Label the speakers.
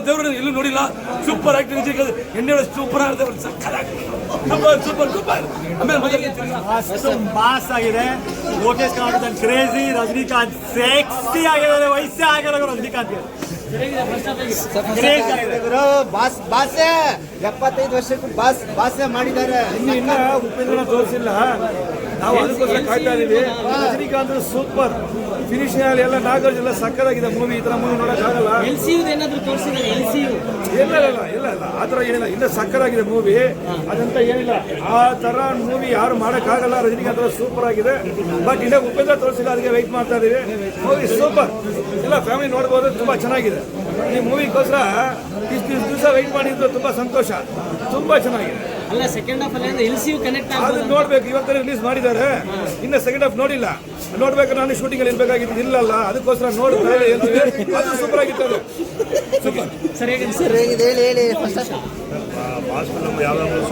Speaker 1: ದೇವರು ಎಲ್ಲೂ ನೋಡಿಲ್ಲ. ಸೂಪರ್ ಆಕ್ಟಿಂಗ್ ಎಣ್ಣೆ ಸೂಪರ್ ಆಗಿದೆ, ಸೂಪರ್ ಸೂಪರ್.
Speaker 2: ಮಾಸ್ ಆಗಿದೆ. ಲೋಕೇಶ್ ಕನಗರಾಜ್ ಕ್ರೇಜಿ, ರಜನಿಕಾಂತ್ ಸೆಕ್ಸಿ ಆಗಿದ್ದಾರೆ, ವಯಸ್ಸೇ ಆಗಿರೋ ರಜನಿಕಾಂತ್.
Speaker 3: ಬಾಸ್ 75 ವರ್ಷಕ್ಕೂ ಬಾಸ್ ಮಾಡಿದ್ದಾರೆ.
Speaker 2: ಇನ್ನ ಉಪೇಂದ್ರ ತೋರಿಸಿಲ್ಲ, ನಾವು ಅದಕ್ಕೋಸ್ಕರ ಕಾಯ್ತಾ ಇದೀವಿ. ರಜನಿಕಾಂತ್ ಸೂಪರ್ ಫಿನಿಶಿಂಗ್ ಆಗಲಿ ಎಲ್ಲ, ನಾಗಾರ್ಜುನ ಎಲ್ಲ ಸಕ್ಕತ್ತಾಗಿದೆ ಮೂವಿ. ಈ ತರ ಮೂವಿ ನೋಡೋಕ್ಕಾಗಲ್ಲ. ಇಲ್ಲ ಆ ಥರ ಏನಿಲ್ಲ, ಇನ್ನ ಸಕ್ಕತ್ತಾಗಿದೆ ಮೂವಿ, ಅದಂತ ಏನಿಲ್ಲ. ಆ ಥರ ಮೂವಿ ಯಾರು ಮಾಡೋಕ್ಕಾಗಲ್ಲ. ರಜನಿಕಾಂತ್ ಸೂಪರ್ ಆಗಿದೆ. ಬಟ್ ಇನ್ನ ಉಪೇಂದ್ರ ತೋರಿಸಿಲ್ಲ, ಅದಕ್ಕೆ ವೆಯ್ಟ್ ಮಾಡ್ತಾ ಇದೀವಿ. ಮೂವಿ ಸೂಪರ್, ಎಲ್ಲ ಫ್ಯಾಮಿಲಿ ನೋಡ್ಬೋದು, ತುಂಬಾ ಚೆನ್ನಾಗಿದೆ. ಈ ಮೂವಿಗೋಸ್ಕರ ಇಷ್ಟು ದಿವಸ ವೆಯ್ಟ್ ಮಾಡಿದ್ದು ತುಂಬಾ ಸಂತೋಷ, ತುಂಬಾ ಚೆನ್ನಾಗಿದೆ.
Speaker 4: ಅಲ್ಲ, ಸೆಕೆಂಡ್ ಹಾಫ್ ಅಲ್ಲಿ ಎಲ್ಸಿಯು ಕನೆಕ್ಟ್
Speaker 2: ಅದನ್ನ ನೋಡ್ಬೇಕು. ಇವತ್ತು ರಿಲೀಸ್ ಮಾಡಿದ್ದಾರೆ, ಇನ್ನು ಸೆಕೆಂಡ್ ಹಾಫ್ ನೋಡಿಲ್ಲ. ನೋಡ್ಬೇಕು, ನಾನು ಶೂಟಿಂಗ್ ಅಲ್ಲಿ ಇರ್ಬೇಕಾಗಿತ್ತು, ಇಲ್ಲಲ್ಲ, ಅದಕ್ಕೋಸ್ಕರ ನೋಡಿದ್ರೆ ಅದು ಸೂಪರ್ ಆಗಿತ್ತು. ಅದು ಸೂಪರ್
Speaker 4: ಸರಿಯಾಗಿ
Speaker 3: ಹೇಳಿ
Speaker 5: ಬಾಸ್ ಫಿಲಮ್ ಯಾವ್ಯಾವ